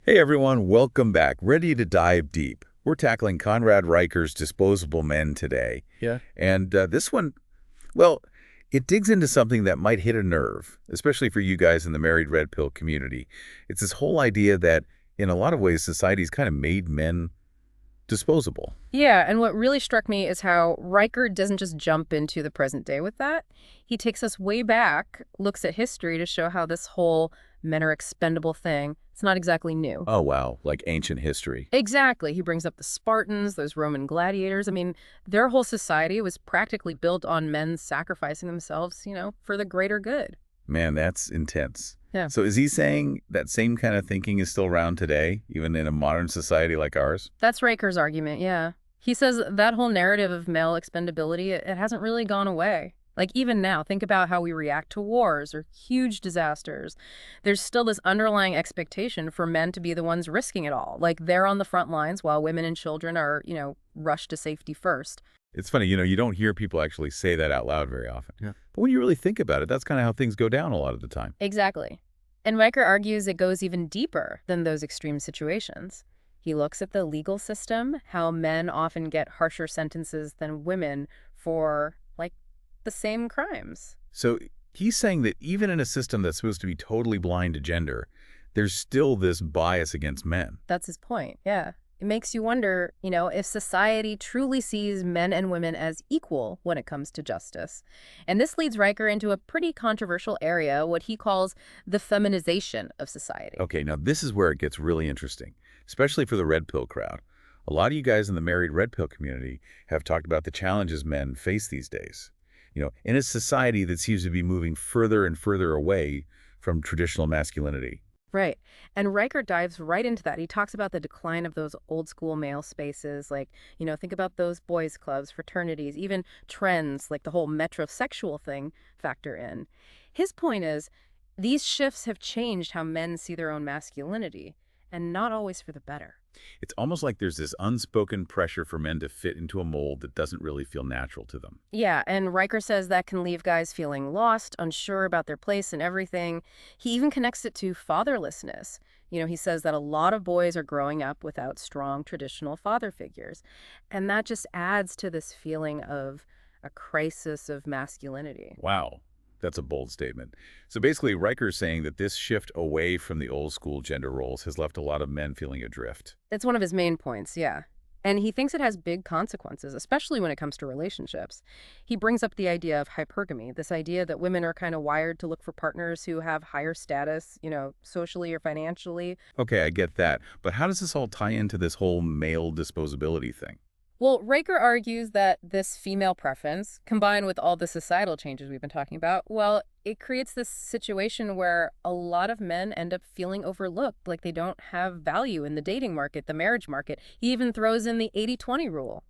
Hey everyone, welcome back. Ready to dive deep. We're tackling Conrad Reicher's Disposable Men today. Yeah. And this one, well, it digs into something that might hit a nerve, especially for you guys in the married red pill community. It's this whole idea that in a lot of ways society's kind of made men disposable. Yeah, and what really struck me is how Riker doesn't just jump into the present day with that. He takes us way back, looks at history to show how this whole men are expendable thing, it's not exactly new. Oh wow, like ancient history. Exactly. He brings up the Spartans, those Roman gladiators. I mean, their whole society was practically built on men sacrificing themselves, for the greater good. Man, that's intense. Yeah. So is he saying that same kind of thinking is still around today, even in a modern society like ours? That's Riker's argument, yeah. He says that whole narrative of male expendability, it hasn't really gone away. Like, even now, think about how we react to wars or huge disasters. There's still this underlying expectation for men to be the ones risking it all. Like, they're on the front lines while women and children are, rushed to safety first. It's funny, you don't hear people actually say that out loud very often. Yeah. But when you really think about it, that's kind of how things go down a lot of the time. Exactly. And Riker argues it goes even deeper than those extreme situations. He looks at the legal system, how men often get harsher sentences than women for, like, the same crimes. So he's saying that even in a system that's supposed to be totally blind to gender, there's still this bias against men. That's his point, yeah. It makes you wonder, if society truly sees men and women as equal when it comes to justice. And this leads Riker into a pretty controversial area, what he calls the feminization of society. Okay, now this is where it gets really interesting, especially for the red pill crowd. A lot of you guys in the married red pill community have talked about the challenges men face these days. In a society that seems to be moving further and further away from traditional masculinity. Right. And Riker dives right into that. He talks about the decline of those old school male spaces, like, think about those boys' clubs, fraternities, even trends like the whole metrosexual thing factor in. His point is, these shifts have changed how men see their own masculinity, and not always for the better. It's almost like there's this unspoken pressure for men to fit into a mold that doesn't really feel natural to them. Yeah, and Riker says that can leave guys feeling lost, unsure about their place and everything. He even connects it to fatherlessness. He says that a lot of boys are growing up without strong traditional father figures. And that just adds to this feeling of a crisis of masculinity. Wow, that's a bold statement. So basically, Riker's saying that this shift away from the old school gender roles has left a lot of men feeling adrift. It's one of his main points, yeah. And he thinks it has big consequences, especially when it comes to relationships. He brings up the idea of hypergamy, this idea that women are kind of wired to look for partners who have higher status, socially or financially. Okay, I get that. But how does this all tie into this whole male disposability thing? Well, Riker argues that this female preference, combined with all the societal changes we've been talking about, well, it creates this situation where a lot of men end up feeling overlooked, like they don't have value in the dating market, the marriage market. He even throws in the 80-20 rule.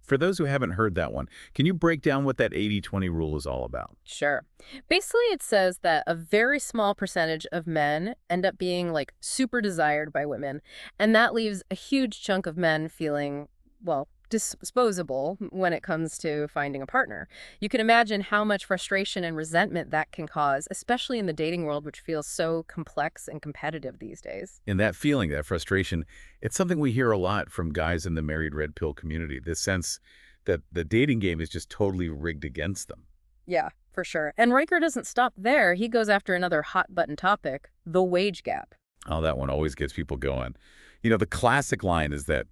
For those who haven't heard that one, can you break down what that 80-20 rule is all about? Sure. Basically, it says that a very small percentage of men end up being, like, super desired by women, and that leaves a huge chunk of men feeling, well, disposable when it comes to finding a partner. You can imagine how much frustration and resentment that can cause, especially in the dating world, which feels so complex and competitive these days. And that feeling, that frustration, it's something we hear a lot from guys in the married red pill community, this sense that the dating game is just totally rigged against them. Yeah, for sure. And Riker doesn't stop there. He goes after another hot button topic, the wage gap. Oh, that one always gets people going. The classic line is that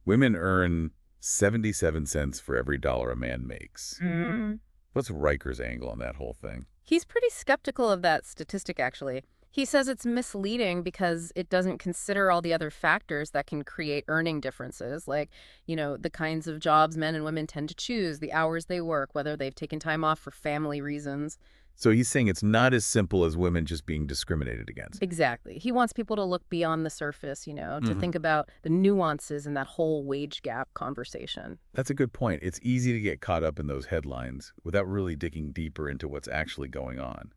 women earn 77 cents for every dollar a man makes. Mm-hmm. What's Riker's angle on that whole thing? He's pretty skeptical of that statistic, actually. He says it's misleading because it doesn't consider all the other factors that can create earning differences, like, the kinds of jobs men and women tend to choose, the hours they work, whether they've taken time off for family reasons. So he's saying it's not as simple as women just being discriminated against. Exactly. He wants people to look beyond the surface, to think about the nuances in that whole wage gap conversation. That's a good point. It's easy to get caught up in those headlines without really digging deeper into what's actually going on.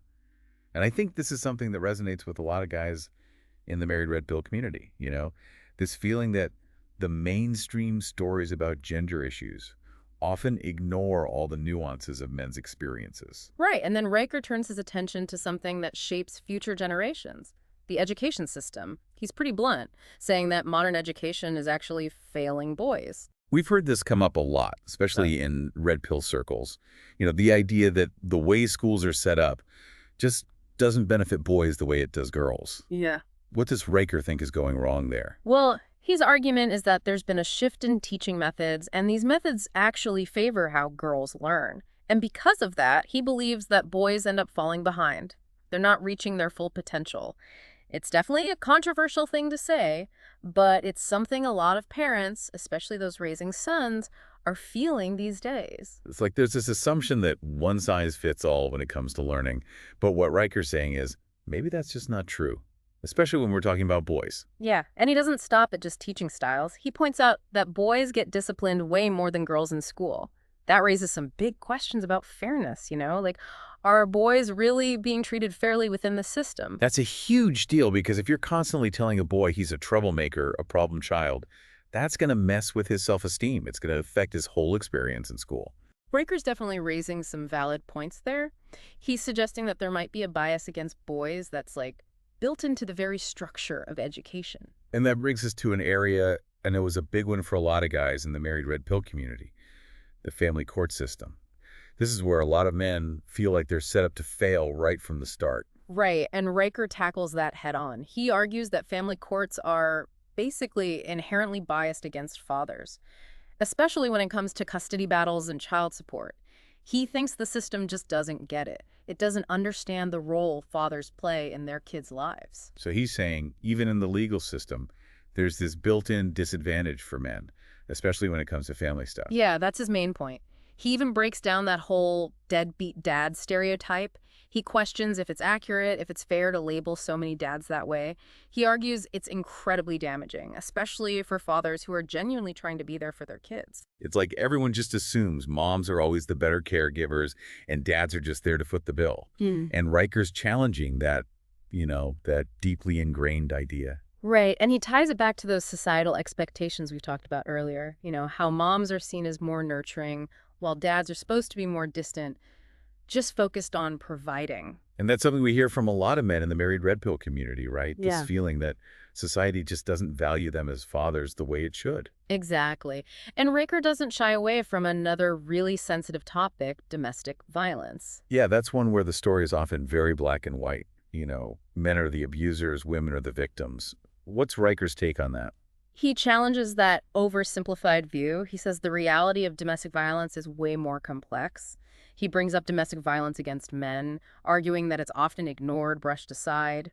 And I think this is something that resonates with a lot of guys in the married red pill community, this feeling that the mainstream stories about gender issues often ignore all the nuances of men's experiences. Right, and then Riker turns his attention to something that shapes future generations, the education system. He's pretty blunt, saying that modern education is actually failing boys. We've heard this come up a lot, especially in red pill circles. The idea that the way schools are set up just doesn't benefit boys the way it does girls. Yeah. What does Riker think is going wrong there? Well, his argument is that there's been a shift in teaching methods, and these methods actually favor how girls learn. And because of that, he believes that boys end up falling behind. They're not reaching their full potential. It's definitely a controversial thing to say, but it's something a lot of parents, especially those raising sons, are feeling these days. It's like there's this assumption that one size fits all when it comes to learning. But what Riker's saying is, maybe that's just not true, especially when we're talking about boys. Yeah, and he doesn't stop at just teaching styles. He points out that boys get disciplined way more than girls in school. That raises some big questions about fairness, Like, are boys really being treated fairly within the system? That's a huge deal because if you're constantly telling a boy he's a troublemaker, a problem child, that's going to mess with his self-esteem. It's going to affect his whole experience in school. Riker's definitely raising some valid points there. He's suggesting that there might be a bias against boys that's built into the very structure of education. And that brings us to an area, and it was a big one for a lot of guys in the married red pill community, the family court system. This is where a lot of men feel like they're set up to fail right from the start. Right, and Riker tackles that head on. He argues that family courts are basically inherently biased against fathers, especially when it comes to custody battles and child support. He thinks the system just doesn't get it. It doesn't understand the role fathers play in their kids' lives. So he's saying, even in the legal system, there's this built-in disadvantage for men, especially when it comes to family stuff. Yeah, that's his main point. He even breaks down that whole deadbeat dad stereotype. He questions if it's accurate, if it's fair to label so many dads that way. He argues it's incredibly damaging, especially for fathers who are genuinely trying to be there for their kids. It's like everyone just assumes moms are always the better caregivers and dads are just there to foot the bill. And Riker's challenging that, that deeply ingrained idea. Right, and he ties it back to those societal expectations we talked about earlier. How moms are seen as more nurturing, while dads are supposed to be more distant, just focused on providing. And that's something we hear from a lot of men in the married red pill community, right? Yeah. This feeling that society just doesn't value them as fathers the way it should. Exactly. And Riker doesn't shy away from another really sensitive topic, domestic violence. Yeah, that's one where the story is often very black and white. Men are the abusers, women are the victims. What's Riker's take on that? He challenges that oversimplified view. He says the reality of domestic violence is way more complex. He brings up domestic violence against men, arguing that it's often ignored, brushed aside.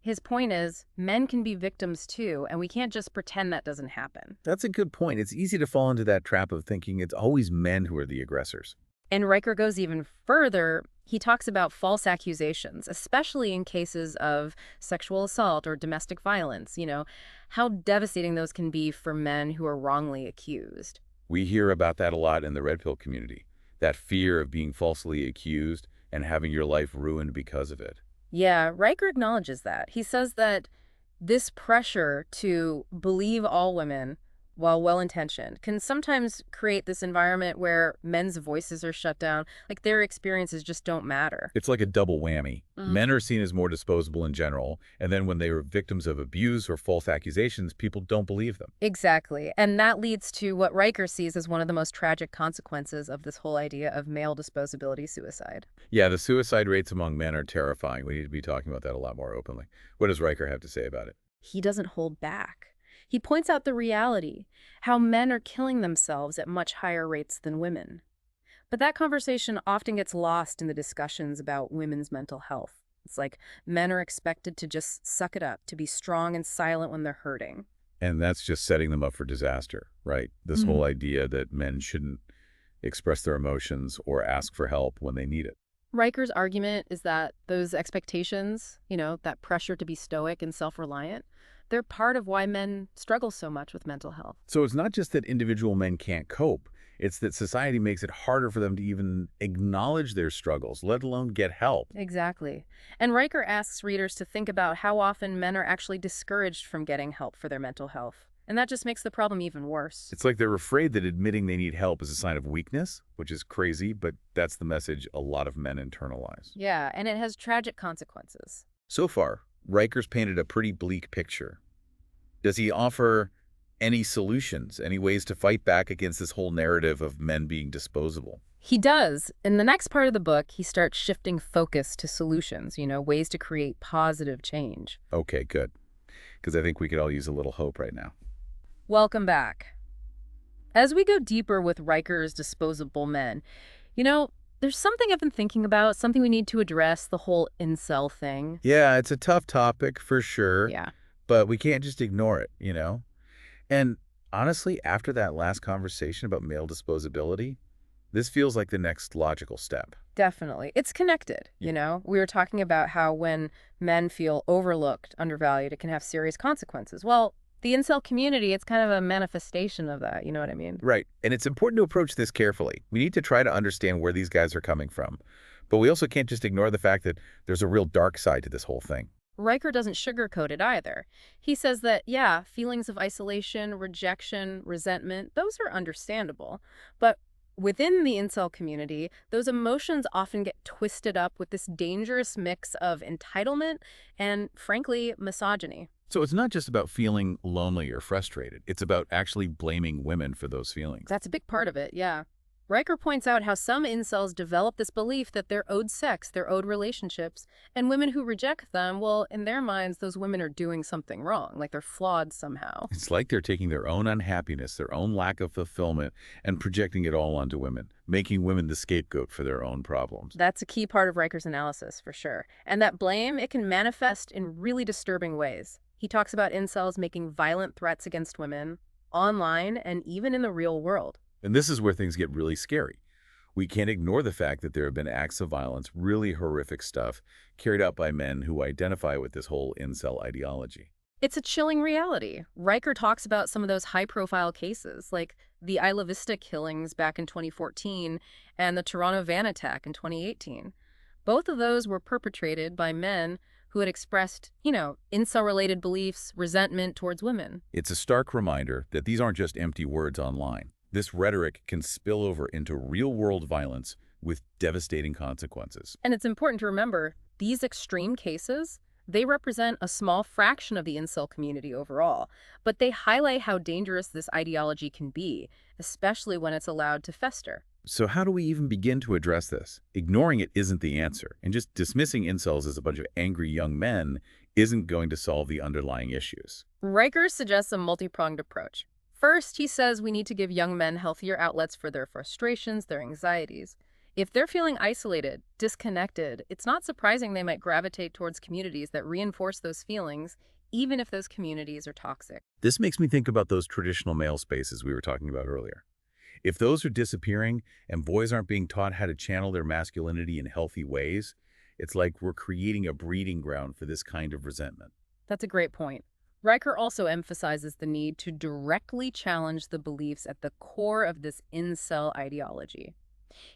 His point is, men can be victims too, and we can't just pretend that doesn't happen. That's a good point. It's easy to fall into that trap of thinking it's always men who are the aggressors. And Riker goes even further. He talks about false accusations, especially in cases of sexual assault or domestic violence, how devastating those can be for men who are wrongly accused. We hear about that a lot in the red pill community, that fear of being falsely accused and having your life ruined because of it. Yeah, Riker acknowledges that. He says that this pressure to believe all women, while well-intentioned, can sometimes create this environment where men's voices are shut down, like their experiences just don't matter. It's like a double whammy. Men are seen as more disposable in general, and then when they are victims of abuse or false accusations, people don't believe them. Exactly. And that leads to what Riker sees as one of the most tragic consequences of this whole idea of male disposability suicide. Yeah, the suicide rates among men are terrifying. We need to be talking about that a lot more openly. What does Riker have to say about it? He doesn't hold back. He points out the reality, how men are killing themselves at much higher rates than women. But that conversation often gets lost in the discussions about women's mental health. It's like men are expected to just suck it up, to be strong and silent when they're hurting. And that's just setting them up for disaster, right? This whole idea that men shouldn't express their emotions or ask for help when they need it. Riker's argument is that those expectations, that pressure to be stoic and self-reliant, they're part of why men struggle so much with mental health. So it's not just that individual men can't cope. It's that society makes it harder for them to even acknowledge their struggles, let alone get help. Exactly. And Riker asks readers to think about how often men are actually discouraged from getting help for their mental health. And that just makes the problem even worse. It's like they're afraid that admitting they need help is a sign of weakness, which is crazy, but that's the message a lot of men internalize. Yeah, and it has tragic consequences. So far, Riker's painted a pretty bleak picture. Does he offer any solutions, any ways to fight back against this whole narrative of men being disposable? He does. In the next part of the book, he starts shifting focus to solutions, ways to create positive change. Okay, good. Because I think we could all use a little hope right now. Welcome back. As we go deeper with Riker's Disposable Men, you know, there's something I've been thinking about, something we need to address, the whole incel thing. Yeah, it's a tough topic for sure, Yeah, but we can't just ignore it? And honestly, after that last conversation about male disposability, this feels like the next logical step. definitely. It's connected, Y- We were talking about how when men feel overlooked, undervalued, it can have serious consequences. Well, the incel community, it's kind of a manifestation of that, you know what I mean? Right. And it's important to approach this carefully. We need to try to understand where these guys are coming from. But we also can't just ignore the fact that there's a real dark side to this whole thing. Riker doesn't sugarcoat it either. He says that, yeah, feelings of isolation, rejection, resentment, those are understandable. But within the incel community, those emotions often get twisted up with this dangerous mix of entitlement and, frankly, misogyny. So it's not just about feeling lonely or frustrated. It's about actually blaming women for those feelings. That's a big part of it, yeah. Riker points out how some incels develop this belief that they're owed sex, they're owed relationships, and women who reject them, well, in their minds, those women are doing something wrong, like they're flawed somehow. It's like they're taking their own unhappiness, their own lack of fulfillment, and projecting it all onto women, making women the scapegoat for their own problems. That's a key part of Riker's analysis, for sure. And that blame, it can manifest in really disturbing ways. He talks about incels making violent threats against women, online, and even in the real world. And this is where things get really scary. We can't ignore the fact that there have been acts of violence, really horrific stuff, carried out by men who identify with this whole incel ideology. It's a chilling reality. Riker talks about some of those high-profile cases, like the Isla Vista killings back in 2014 and the Toronto van attack in 2018. Both of those were perpetrated by men who had expressed, incel-related beliefs, resentment towards women. It's a stark reminder that these aren't just empty words online. This rhetoric can spill over into real-world violence with devastating consequences. And it's important to remember, these extreme cases, they represent a small fraction of the incel community overall, but they highlight how dangerous this ideology can be, especially when it's allowed to fester. So how do we even begin to address this? Ignoring it isn't the answer, and just dismissing incels as a bunch of angry young men isn't going to solve the underlying issues. Riker suggests a multi-pronged approach. First, he says we need to give young men healthier outlets for their frustrations, their anxieties. If they're feeling isolated, disconnected, it's not surprising they might gravitate towards communities that reinforce those feelings, even if those communities are toxic. This makes me think about those traditional male spaces we were talking about earlier. If those are disappearing and boys aren't being taught how to channel their masculinity in healthy ways, it's like we're creating a breeding ground for this kind of resentment. That's a great point. Riker also emphasizes the need to directly challenge the beliefs at the core of this incel ideology.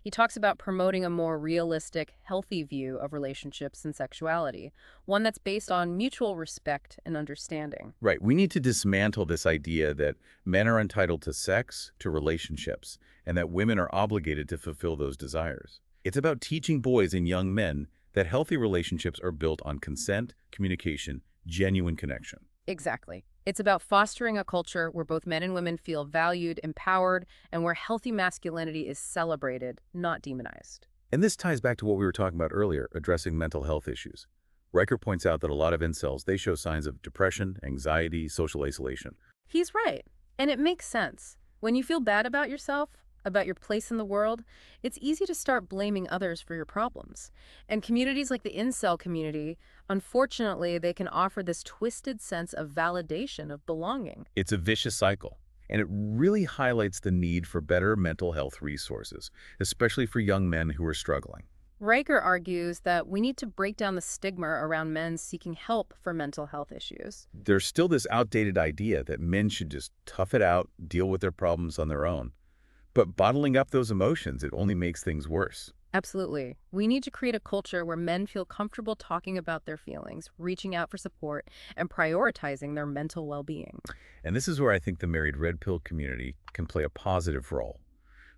He talks about promoting a more realistic, healthy view of relationships and sexuality, one that's based on mutual respect and understanding. Right, we need to dismantle this idea that men are entitled to sex, to relationships, and that women are obligated to fulfill those desires. It's about teaching boys and young men that healthy relationships are built on consent, communication, genuine connection. Exactly. It's about fostering a culture where both men and women feel valued, empowered, and where healthy masculinity is celebrated, not demonized. And this ties back to what we were talking about earlier, addressing mental health issues. Riker points out that a lot of incels, they show signs of depression, anxiety, social isolation. He's right. And it makes sense. When you feel bad about yourself, about your place in the world, it's easy to start blaming others for your problems. And communities like the incel community, unfortunately, they can offer this twisted sense of validation, of belonging. It's a vicious cycle, and it really highlights the need for better mental health resources, especially for young men who are struggling. Riker argues that we need to break down the stigma around men seeking help for mental health issues. There's still this outdated idea that men should just tough it out, deal with their problems on their own. But bottling up those emotions, it only makes things worse. Absolutely. We need to create a culture where men feel comfortable talking about their feelings, reaching out for support, and prioritizing their mental well-being. And this is where I think the married red pill community can play a positive role.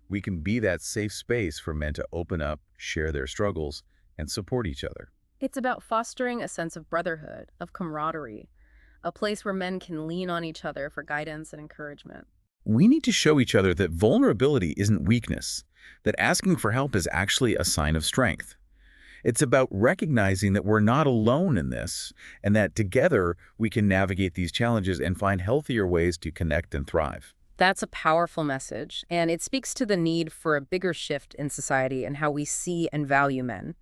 We can be that safe space for men to open up, share their struggles, and support each other. It's about fostering a sense of brotherhood, of camaraderie, a place where men can lean on each other for guidance and encouragement. We need to show each other that vulnerability isn't weakness, that asking for help is actually a sign of strength. It's about recognizing that we're not alone in this, and that together we can navigate these challenges and find healthier ways to connect and thrive. That's a powerful message, and it speaks to the need for a bigger shift in society and how we see and value men.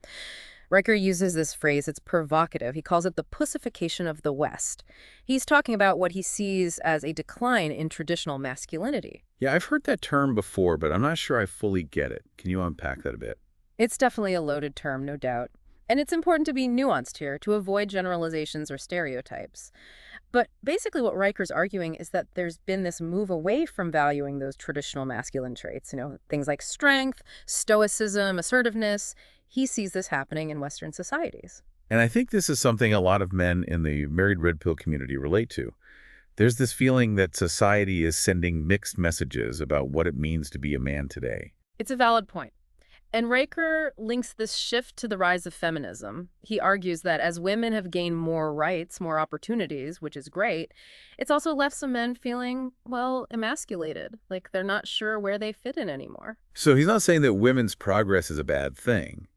Riker uses this phrase, it's provocative. He calls it the pussification of the West. He's talking about what he sees as a decline in traditional masculinity. Yeah, I've heard that term before, but I'm not sure I fully get it. Can you unpack that a bit? It's definitely a loaded term, no doubt. And it's important to be nuanced here to avoid generalizations or stereotypes. But basically what Riker's arguing is that there's been this move away from valuing those traditional masculine traits, things like strength, stoicism, assertiveness. He sees this happening in Western societies. And I think this is something a lot of men in the married red pill community relate to. There's this feeling that society is sending mixed messages about what it means to be a man today. It's a valid point. And Riker links this shift to the rise of feminism. He argues that as women have gained more rights, more opportunities, which is great, it's also left some men feeling, well, emasculated, like they're not sure where they fit in anymore. So he's not saying that women's progress is a bad thing,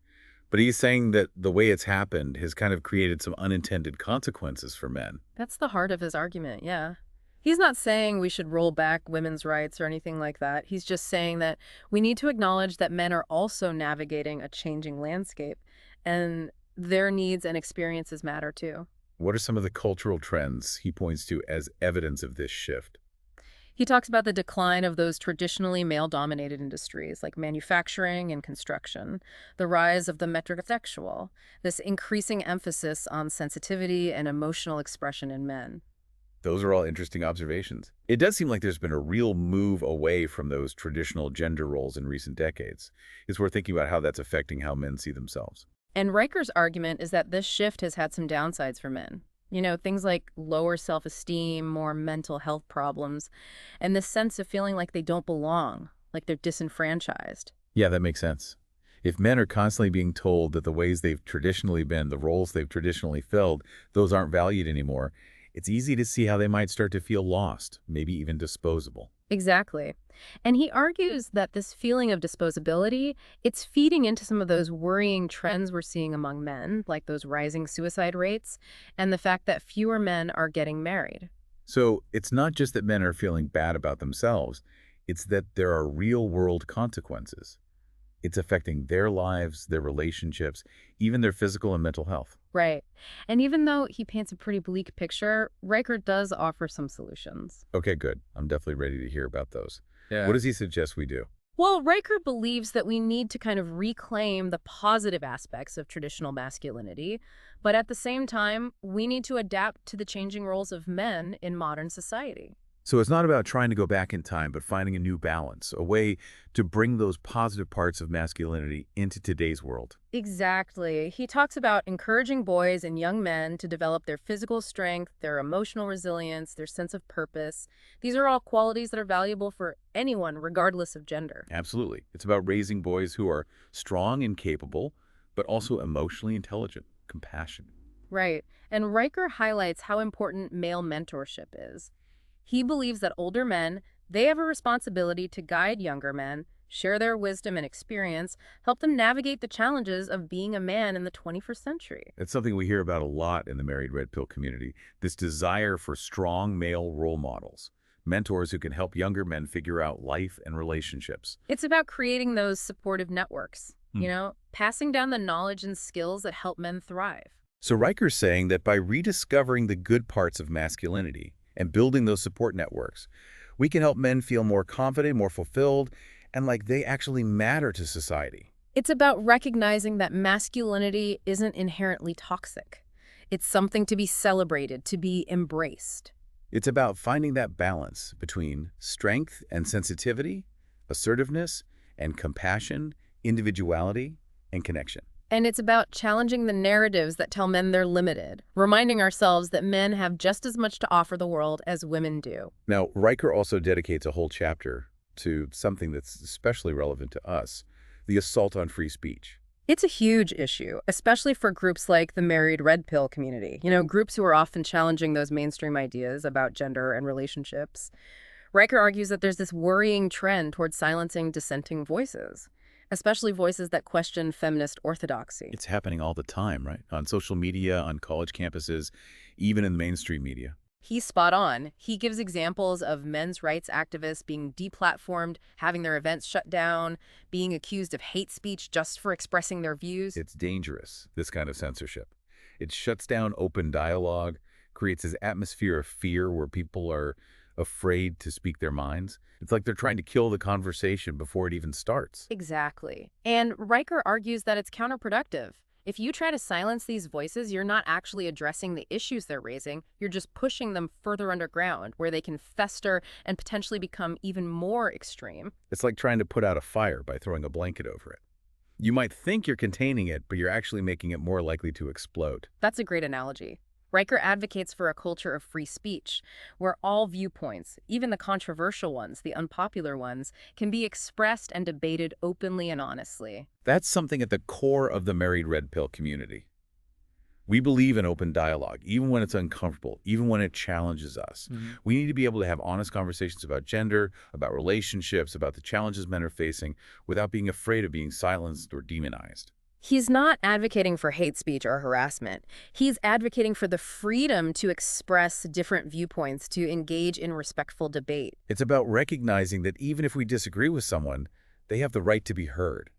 but he's saying that the way it's happened has kind of created some unintended consequences for men. That's the heart of his argument, yeah. He's not saying we should roll back women's rights or anything like that. He's just saying that we need to acknowledge that men are also navigating a changing landscape, and their needs and experiences matter too. What are some of the cultural trends he points to as evidence of this shift? He talks about the decline of those traditionally male-dominated industries like manufacturing and construction, the rise of the metrosexual, this increasing emphasis on sensitivity and emotional expression in men. Those are all interesting observations. It does seem like there's been a real move away from those traditional gender roles in recent decades. It's worth thinking about how that's affecting how men see themselves. And Riker's argument is that this shift has had some downsides for men. Things like lower self-esteem, more mental health problems, and this sense of feeling like they don't belong, like they're disenfranchised. Yeah, that makes sense. If men are constantly being told that the ways they've traditionally been, the roles they've traditionally filled, those aren't valued anymore, it's easy to see how they might start to feel lost, maybe even disposable. Exactly. And he argues that this feeling of disposability, it's feeding into some of those worrying trends we're seeing among men, like those rising suicide rates, and the fact that fewer men are getting married. So it's not just that men are feeling bad about themselves, it's that there are real-world consequences. It's affecting their lives, their relationships, even their physical and mental health. Right. And even though he paints a pretty bleak picture, Riker does offer some solutions. Okay, good. I'm definitely ready to hear about those. Yeah. What does he suggest we do? Well, Riker believes that we need to kind of reclaim the positive aspects of traditional masculinity, but at the same time, we need to adapt to the changing roles of men in modern society. So it's not about trying to go back in time, but finding a new balance, a way to bring those positive parts of masculinity into today's world. Exactly. He talks about encouraging boys and young men to develop their physical strength, their emotional resilience, their sense of purpose. These are all qualities that are valuable for anyone, regardless of gender. Absolutely. It's about raising boys who are strong and capable, but also emotionally intelligent, compassionate. Right. And Riker highlights how important male mentorship is. He believes that older men, they have a responsibility to guide younger men, share their wisdom and experience, help them navigate the challenges of being a man in the 21st century. It's something we hear about a lot in the married red pill community, this desire for strong male role models, mentors who can help younger men figure out life and relationships. It's about creating those supportive networks, passing down the knowledge and skills that help men thrive. So Riker's saying that by rediscovering the good parts of masculinity and building those support networks, we can help men feel more confident, more fulfilled, and like they actually matter to society. It's about recognizing that masculinity isn't inherently toxic. It's something to be celebrated, to be embraced. It's about finding that balance between strength and sensitivity, assertiveness and compassion, individuality and connection. And it's about challenging the narratives that tell men they're limited, reminding ourselves that men have just as much to offer the world as women do. Now, Riker also dedicates a whole chapter to something that's especially relevant to us, the assault on free speech. It's a huge issue, especially for groups like the married red pill community, groups who are often challenging those mainstream ideas about gender and relationships. Riker argues that there's this worrying trend towards silencing dissenting voices, especially voices that question feminist orthodoxy. It's happening all the time, right? On social media, on college campuses, even in the mainstream media. He's spot on. He gives examples of men's rights activists being deplatformed, having their events shut down, being accused of hate speech just for expressing their views. It's dangerous, this kind of censorship. It shuts down open dialogue, creates this atmosphere of fear where people are afraid to speak their minds. It's like they're trying to kill the conversation before it even starts. Exactly. And Riker argues that it's counterproductive. If you try to silence these voices, you're not actually addressing the issues they're raising. You're just pushing them further underground, where they can fester and potentially become even more extreme. It's like trying to put out a fire by throwing a blanket over it. You might think you're containing it, but you're actually making it more likely to explode. That's a great analogy. Riker advocates for a culture of free speech, where all viewpoints, even the controversial ones, the unpopular ones, can be expressed and debated openly and honestly. That's something at the core of the married red pill community. We believe in open dialogue, even when it's uncomfortable, even when it challenges us. We need to be able to have honest conversations about gender, about relationships, about the challenges men are facing, without being afraid of being silenced or demonized. He's not advocating for hate speech or harassment. He's advocating for the freedom to express different viewpoints, to engage in respectful debate. It's about recognizing that even if we disagree with someone, they have the right to be heard.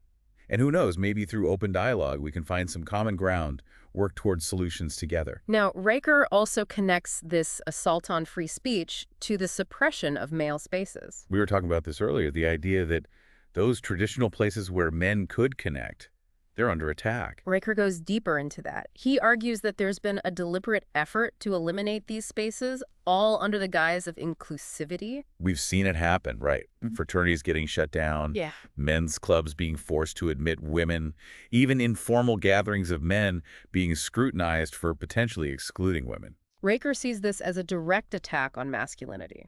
And who knows, maybe through open dialogue, we can find some common ground, work towards solutions together. Now, Riker also connects this assault on free speech to the suppression of male spaces. We were talking about this earlier, the idea that those traditional places where men could connect, they're under attack. Riker goes deeper into that. He argues that there's been a deliberate effort to eliminate these spaces, all under the guise of inclusivity. We've seen it happen, right? Fraternities getting shut down, Yeah. men's clubs being forced to admit women, even informal gatherings of men being scrutinized for potentially excluding women. Riker sees this as a direct attack on masculinity.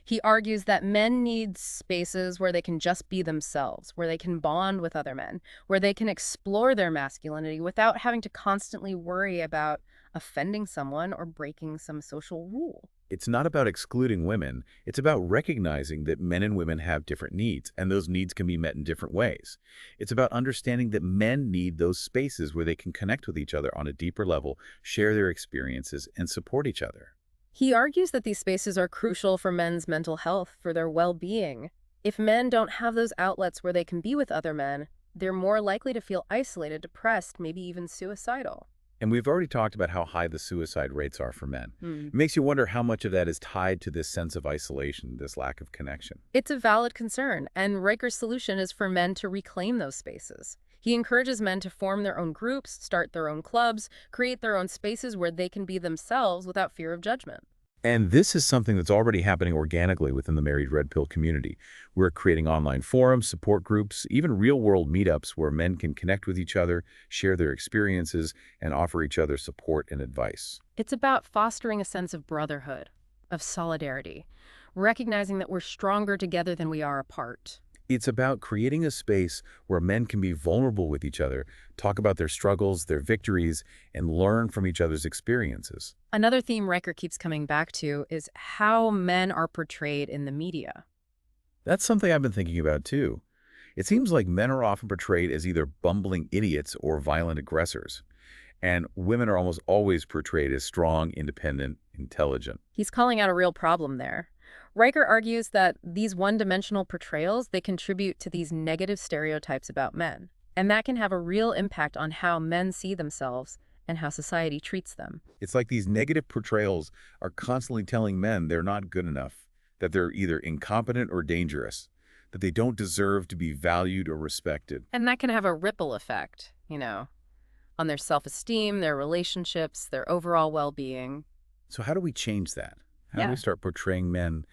He argues that men need spaces where they can just be themselves, where they can bond with other men, where they can explore their masculinity without having to constantly worry about offending someone or breaking some social rule. It's not about excluding women. It's about recognizing that men and women have different needs, and those needs can be met in different ways. It's about understanding that men need those spaces where they can connect with each other on a deeper level, share their experiences, and support each other. He argues that these spaces are crucial for men's mental health, for their well-being. If men don't have those outlets where they can be with other men, they're more likely to feel isolated, depressed, maybe even suicidal. And we've already talked about how high the suicide rates are for men. It makes you wonder how much of that is tied to this sense of isolation, this lack of connection. It's a valid concern, and Riker's solution is for men to reclaim those spaces. He encourages men to form their own groups, start their own clubs, create their own spaces where they can be themselves without fear of judgment. And this is something that's already happening organically within the married red pill community. We're creating online forums, support groups, even real-world meetups where men can connect with each other, share their experiences, and offer each other support and advice. It's about fostering a sense of brotherhood, of solidarity, recognizing that we're stronger together than we are apart. It's about creating a space where men can be vulnerable with each other, talk about their struggles, their victories, and learn from each other's experiences. Another theme Riker keeps coming back to is how men are portrayed in the media. That's something I've been thinking about too. It seems like men are often portrayed as either bumbling idiots or violent aggressors, and women are almost always portrayed as strong, independent, intelligent. He's calling out a real problem there. Riker argues that these one-dimensional portrayals, they contribute to these negative stereotypes about men, and that can have a real impact on how men see themselves and how society treats them. It's like these negative portrayals are constantly telling men they're not good enough, that they're either incompetent or dangerous, that they don't deserve to be valued or respected. And that can have a ripple effect, on their self-esteem, their relationships, their overall well-being. So how do we change that? How do we start portraying men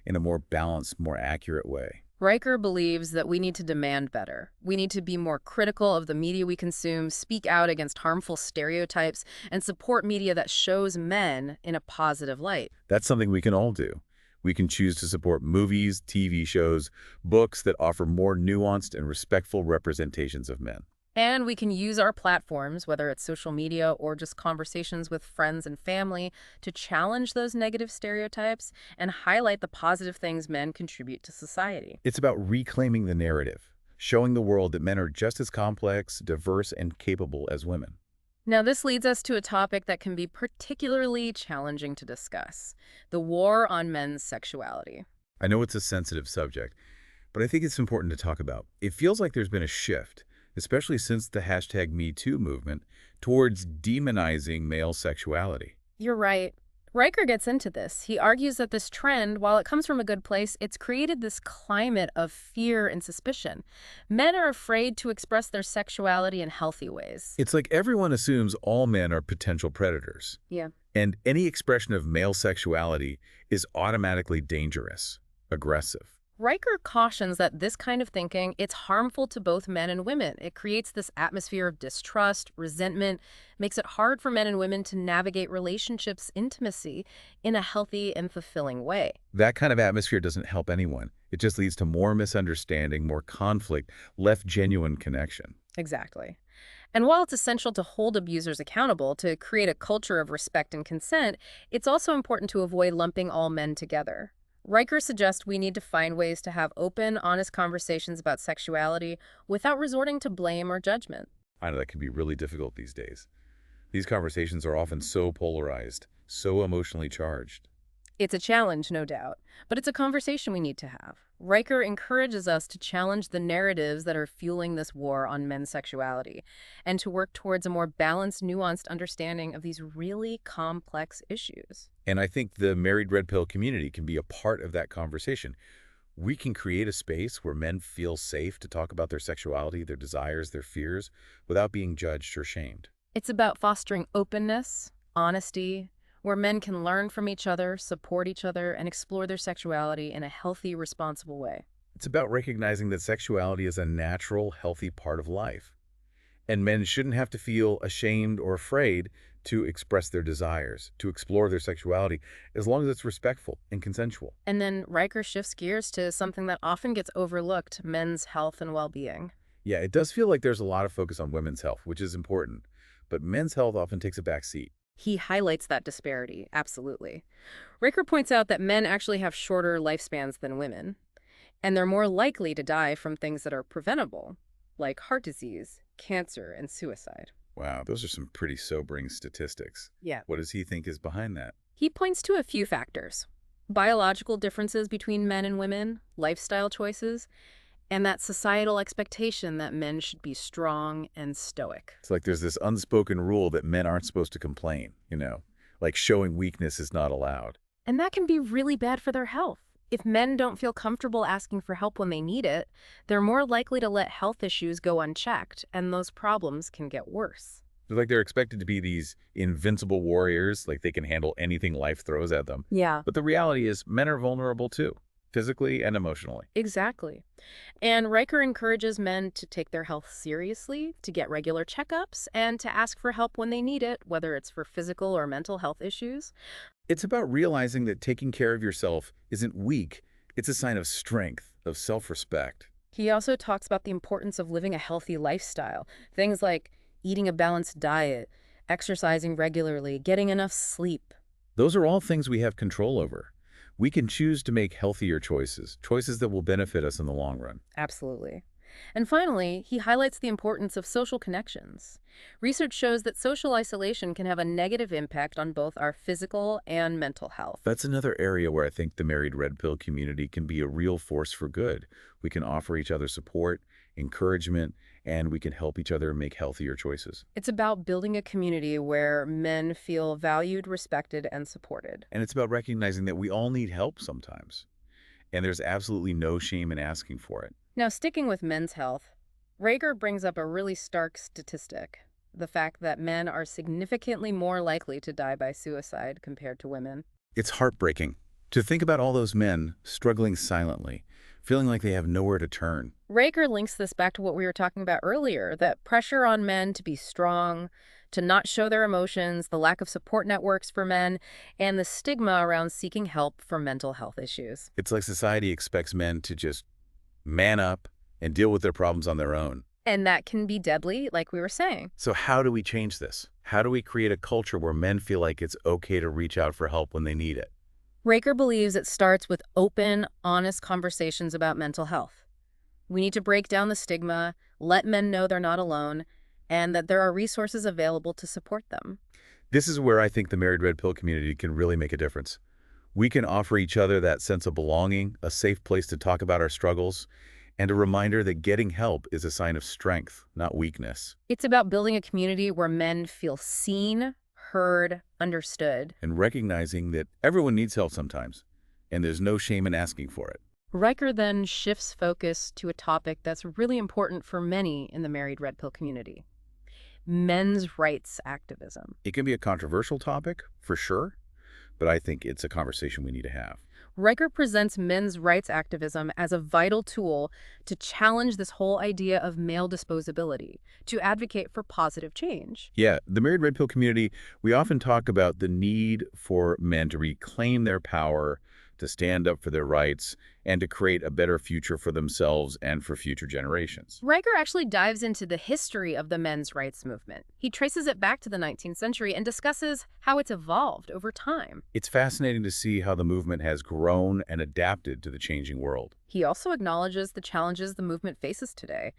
in a more balanced, more accurate way? Riker believes that we need to demand better. We need to be more critical of the media we consume, speak out against harmful stereotypes, and support media that shows men in a positive light. That's something we can all do. We can choose to support movies, TV shows, books that offer more nuanced and respectful representations of men. And we can use our platforms, whether it's social media or just conversations with friends and family, to challenge those negative stereotypes and highlight the positive things men contribute to society. It's about reclaiming the narrative, showing the world that men are just as complex, diverse, and capable as women. Now, this leads us to a topic that can be particularly challenging to discuss: the war on men's sexuality. I know it's a sensitive subject, but I think it's important to talk about. It feels like there's been a shift, especially since the hashtag #MeToo movement, towards demonizing male sexuality. You're right. Riker gets into this. He argues that this trend, while it comes from a good place, it's created this climate of fear and suspicion. Men are afraid to express their sexuality in healthy ways. It's like everyone assumes all men are potential predators, Yeah. and any expression of male sexuality is automatically dangerous, aggressive. Riker cautions that this kind of thinking, it's harmful to both men and women. It creates this atmosphere of distrust, resentment, makes it hard for men and women to navigate relationships, intimacy in a healthy and fulfilling way. That kind of atmosphere doesn't help anyone. It just leads to more misunderstanding, more conflict, less genuine connection. Exactly. And while it's essential to hold abusers accountable, to create a culture of respect and consent, it's also important to avoid lumping all men together. Riker suggests we need to find ways to have open, honest conversations about sexuality without resorting to blame or judgment. I know that can be really difficult these days. These conversations are often so polarized, so emotionally charged. It's a challenge, no doubt, but it's a conversation we need to have. Riker encourages us to challenge the narratives that are fueling this war on men's sexuality and to work towards a more balanced, nuanced understanding of these really complex issues. And I think the married red pill community can be a part of that conversation. We can create a space where men feel safe to talk about their sexuality, their desires, their fears, without being judged or shamed. It's about fostering openness, honesty, where men can learn from each other, support each other, and explore their sexuality in a healthy, responsible way. It's about recognizing that sexuality is a natural, healthy part of life. And men shouldn't have to feel ashamed or afraid to express their desires, to explore their sexuality, as long as it's respectful and consensual. And then Riker shifts gears to something that often gets overlooked: men's health and well-being. Yeah, it does feel like there's a lot of focus on women's health, which is important, but men's health often takes a back seat. He highlights that disparity, absolutely. Riker points out that men actually have shorter lifespans than women, and they're more likely to die from things that are preventable, like heart disease, cancer, and suicide. Wow, those are some pretty sobering statistics. Yeah. What does he think is behind that? He points to a few factors: biological differences between men and women, lifestyle choices, and that societal expectation that men should be strong and stoic. It's like there's this unspoken rule that men aren't supposed to complain, like showing weakness is not allowed. And that can be really bad for their health. If men don't feel comfortable asking for help when they need it, they're more likely to let health issues go unchecked, and those problems can get worse. They're expected to be these invincible warriors, like they can handle anything life throws at them. Yeah. But the reality is men are vulnerable too, physically and emotionally. Exactly. And Riker encourages men to take their health seriously, to get regular checkups, and to ask for help when they need it, whether it's for physical or mental health issues. It's about realizing that taking care of yourself isn't weak. It's a sign of strength, of self-respect. He also talks about the importance of living a healthy lifestyle. Things like eating a balanced diet, exercising regularly, getting enough sleep. Those are all things we have control over. We can choose to make healthier choices, choices that will benefit us in the long run. Absolutely. And finally, he highlights the importance of social connections. Research shows that social isolation can have a negative impact on both our physical and mental health. That's another area where I think the married red pill community can be a real force for good. We can offer each other support, encouragement, and we can help each other make healthier choices. It's about building a community where men feel valued, respected, and supported. And it's about recognizing that we all need help sometimes. And there's absolutely no shame in asking for it. Now, sticking with men's health, Rager brings up a really stark statistic: the fact that men are significantly more likely to die by suicide compared to women. It's heartbreaking to think about all those men struggling silently, feeling like they have nowhere to turn. Rager links this back to what we were talking about earlier: that pressure on men to be strong, to not show their emotions, the lack of support networks for men, and the stigma around seeking help for mental health issues. It's like society expects men to just man up and deal with their problems on their own. And that can be deadly, like we were saying. So how do we change this? How do we create a culture where men feel like it's okay to reach out for help when they need it? Raker believes it starts with open, honest conversations about mental health. We need to break down the stigma, let men know they're not alone, and that there are resources available to support them. This is where I think the Married Red Pill community can really make a difference. We can offer each other that sense of belonging, a safe place to talk about our struggles, and a reminder that getting help is a sign of strength, not weakness. It's about building a community where men feel seen, heard, understood. And recognizing that everyone needs help sometimes, and there's no shame in asking for it. Riker then shifts focus to a topic that's really important for many in the married red pill community: men's rights activism. It can be a controversial topic, for sure, but I think it's a conversation we need to have. Riker presents men's rights activism as a vital tool to challenge this whole idea of male disposability, to advocate for positive change. Yeah, the Married Red Pill community, we often talk about the need for men to reclaim their power, to stand up for their rights, and to create a better future for themselves and for future generations. Riker actually dives into the history of the men's rights movement. He traces it back to the 19th century and discusses how it's evolved over time. It's fascinating to see how the movement has grown and adapted to the changing world. He also acknowledges the challenges the movement faces today.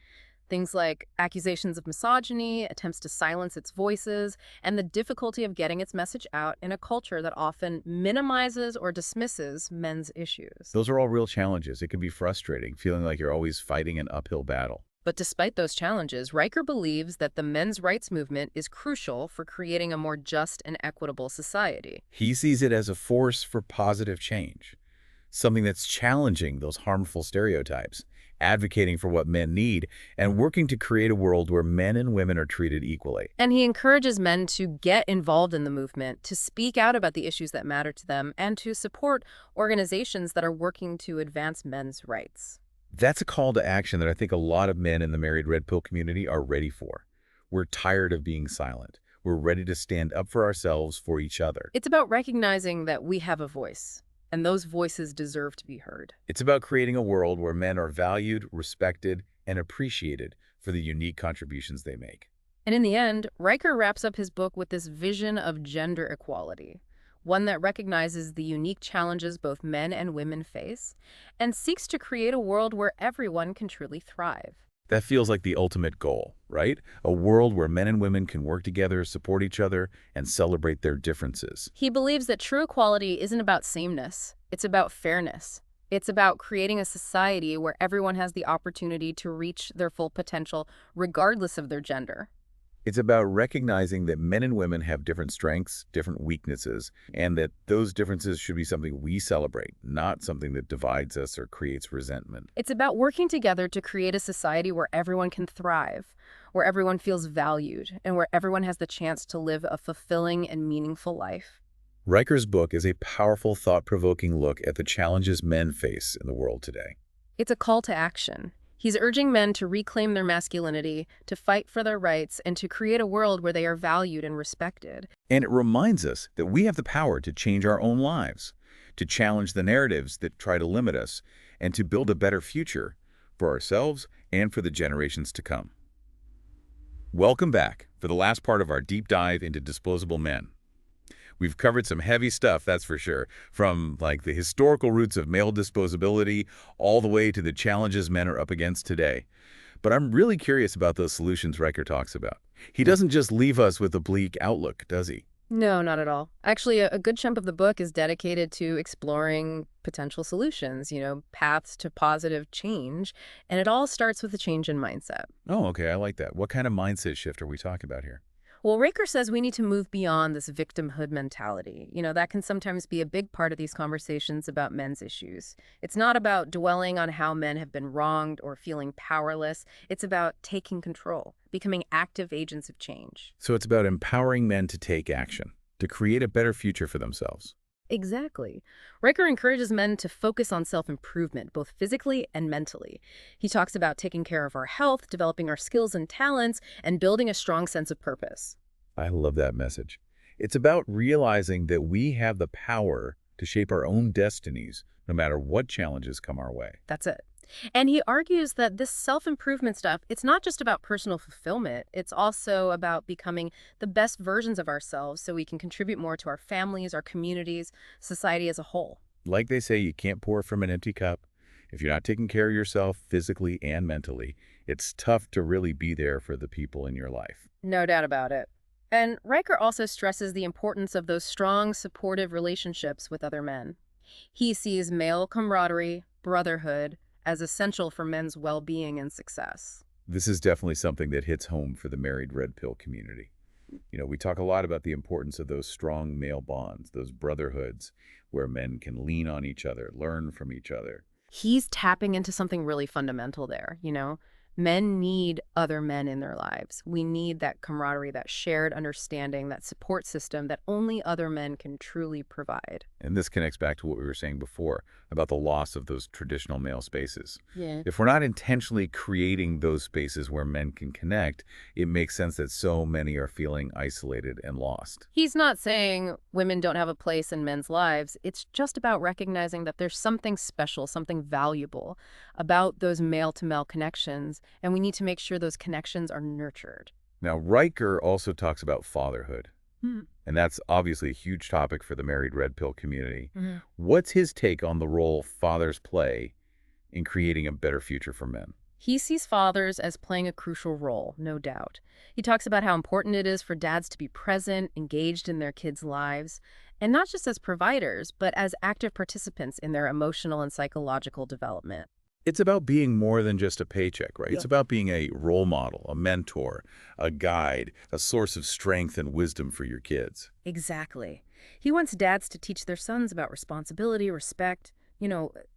Things like accusations of misogyny, attempts to silence its voices, and the difficulty of getting its message out in a culture that often minimizes or dismisses men's issues. Those are all real challenges. It can be frustrating, feeling like you're always fighting an uphill battle. But despite those challenges, Riker believes that the men's rights movement is crucial for creating a more just and equitable society. He sees it as a force for positive change, something that's challenging those harmful stereotypes, advocating for what men need, and working to create a world where men and women are treated equally. And he encourages men to get involved in the movement, to speak out about the issues that matter to them, and to support organizations that are working to advance men's rights. That's a call to action that I think a lot of men in the Married Red Pill community are ready for. We're tired of being silent. We're ready to stand up for ourselves, for each other. It's about recognizing that we have a voice, and those voices deserve to be heard. It's about creating a world where men are valued, respected, and appreciated for the unique contributions they make. And in the end, Riker wraps up his book with this vision of gender equality, one that recognizes the unique challenges both men and women face, and seeks to create a world where everyone can truly thrive. That feels like the ultimate goal, right? A world where men and women can work together, support each other, and celebrate their differences. He believes that true equality isn't about sameness, it's about fairness. It's about creating a society where everyone has the opportunity to reach their full potential, regardless of their gender. It's about recognizing that men and women have different strengths, different weaknesses, and that those differences should be something we celebrate, not something that divides us or creates resentment. It's about working together to create a society where everyone can thrive, where everyone feels valued, and where everyone has the chance to live a fulfilling and meaningful life. Riker's book is a powerful, thought-provoking look at the challenges men face in the world today. It's a call to action. He's urging men to reclaim their masculinity, to fight for their rights, and to create a world where they are valued and respected. And it reminds us that we have the power to change our own lives, to challenge the narratives that try to limit us, and to build a better future for ourselves and for the generations to come. Welcome back for the last part of our deep dive into Disposable Men. We've covered some heavy stuff, that's for sure, from like the historical roots of male disposability all the way to the challenges men are up against today. But I'm really curious about those solutions Riker talks about. He doesn't just leave us with a bleak outlook, does he? No, not at all. Actually, a good chunk of the book is dedicated to exploring potential solutions, paths to positive change. And it all starts with a change in mindset. Oh, okay, I like that. What kind of mindset shift are we talking about here? Well, Raker says we need to move beyond this victimhood mentality. That can sometimes be a big part of these conversations about men's issues. It's not about dwelling on how men have been wronged or feeling powerless. It's about taking control, becoming active agents of change. So it's about empowering men to take action, to create a better future for themselves. Exactly. Riker encourages men to focus on self-improvement, both physically and mentally. He talks about taking care of our health, developing our skills and talents, and building a strong sense of purpose. I love that message. It's about realizing that we have the power to shape our own destinies, no matter what challenges come our way. That's it. And he argues that this self-improvement stuff, it's not just about personal fulfillment. It's also about becoming the best versions of ourselves so we can contribute more to our families, our communities, society as a whole. Like they say, you can't pour from an empty cup. If you're not taking care of yourself physically and mentally, it's tough to really be there for the people in your life. No doubt about it. And Riker also stresses the importance of those strong, supportive relationships with other men. He sees male camaraderie, brotherhood, as essential for men's well-being and success. This is definitely something that hits home for the married red pill community. We talk a lot about the importance of those strong male bonds, those brotherhoods, where men can lean on each other, learn from each other. He's tapping into something really fundamental there. Men need other men in their lives. We need that camaraderie, that shared understanding, that support system that only other men can truly provide. And this connects back to what we were saying before about the loss of those traditional male spaces. Yeah. If we're not intentionally creating those spaces where men can connect, it makes sense that so many are feeling isolated and lost. He's not saying women don't have a place in men's lives. It's just about recognizing that there's something special, something valuable about those male-to-male connections, and we need to make sure those connections are nurtured. Now, Riker also talks about fatherhood. Hmm. And that's obviously a huge topic for the married red pill community. Mhm. What's his take on the role fathers play in creating a better future for men? He sees fathers as playing a crucial role, no doubt. He talks about how important it is for dads to be present, engaged in their kids' lives, and not just as providers, but as active participants in their emotional and psychological development. It's about being more than just a paycheck, right? Yeah. It's about being a role model, a mentor, a guide, a source of strength and wisdom for your kids. Exactly. He wants dads to teach their sons about responsibility, respect,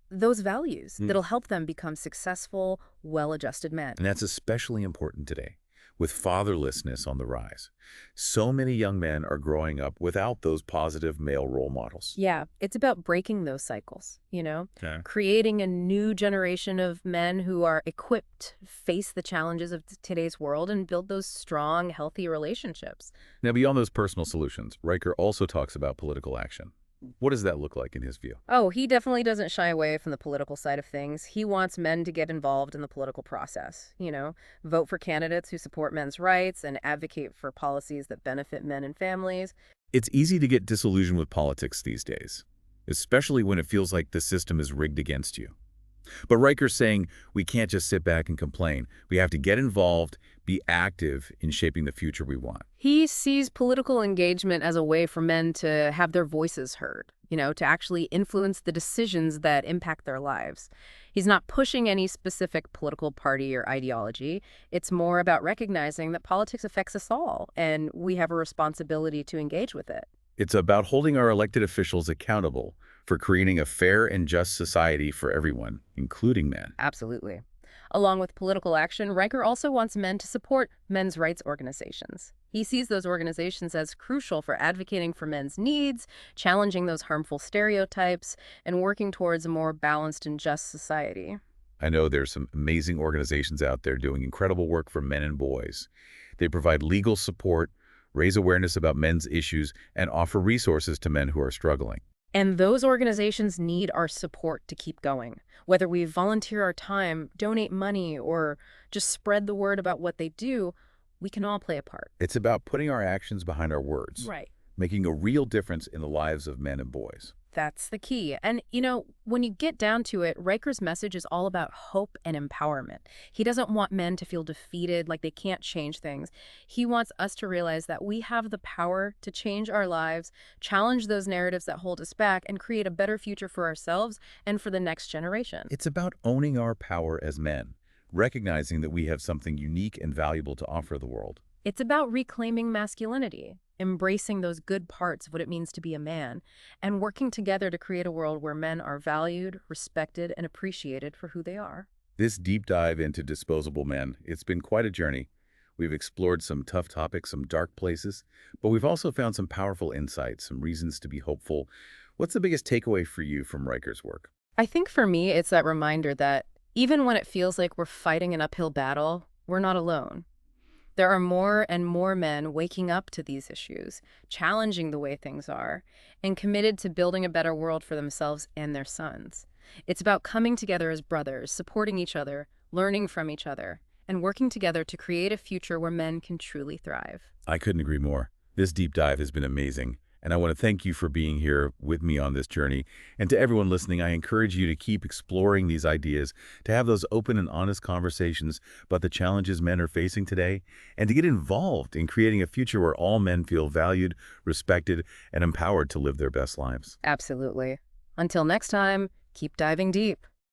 those values that'll help them become successful, well-adjusted men. And that's especially important today, with fatherlessness on the rise. So many young men are growing up without those positive male role models. Yeah, it's about breaking those cycles, Okay. creating a new generation of men who are equipped to face the challenges of today's world and build those strong, healthy relationships. Now, beyond those personal solutions, Riker also talks about political action. What does that look like in his view? Oh, he definitely doesn't shy away from the political side of things. He wants men to get involved in the political process, vote for candidates who support men's rights and advocate for policies that benefit men and families. It's easy to get disillusioned with politics these days, especially when it feels like the system is rigged against you. But Riker's saying we can't just sit back and complain. We have to get involved, be active in shaping the future we want. He sees political engagement as a way for men to have their voices heard, to actually influence the decisions that impact their lives. He's not pushing any specific political party or ideology. It's more about recognizing that politics affects us all, and we have a responsibility to engage with it. It's about holding our elected officials accountable for creating a fair and just society for everyone, including men. Absolutely. Along with political action, Riker also wants men to support men's rights organizations. He sees those organizations as crucial for advocating for men's needs, challenging those harmful stereotypes, and working towards a more balanced and just society. I know there's some amazing organizations out there doing incredible work for men and boys. They provide legal support, raise awareness about men's issues, and offer resources to men who are struggling. And those organizations need our support to keep going. Whether we volunteer our time, donate money, or just spread the word about what they do, we can all play a part. It's about putting our actions behind our words, Right. making a real difference in the lives of men and boys. That's the key. And when you get down to it, Riker's message is all about hope and empowerment. He doesn't want men to feel defeated, like they can't change things. He wants us to realize that we have the power to change our lives, challenge those narratives that hold us back, and create a better future for ourselves and for the next generation. It's about owning our power as men, recognizing that we have something unique and valuable to offer the world. It's about reclaiming masculinity, embracing those good parts of what it means to be a man, and working together to create a world where men are valued, respected, and appreciated for who they are. This deep dive into Disposable Men, it's been quite a journey. We've explored some tough topics, some dark places, but we've also found some powerful insights, some reasons to be hopeful. What's the biggest takeaway for you from Riker's work? I think for me, it's that reminder that even when it feels like we're fighting an uphill battle, we're not alone. There are more and more men waking up to these issues, challenging the way things are, and committed to building a better world for themselves and their sons. It's about coming together as brothers, supporting each other, learning from each other, and working together to create a future where men can truly thrive. I couldn't agree more. This deep dive has been amazing, and I want to thank you for being here with me on this journey. And to everyone listening, I encourage you to keep exploring these ideas, to have those open and honest conversations about the challenges men are facing today, and to get involved in creating a future where all men feel valued, respected, and empowered to live their best lives. Absolutely. Until next time, keep diving deep.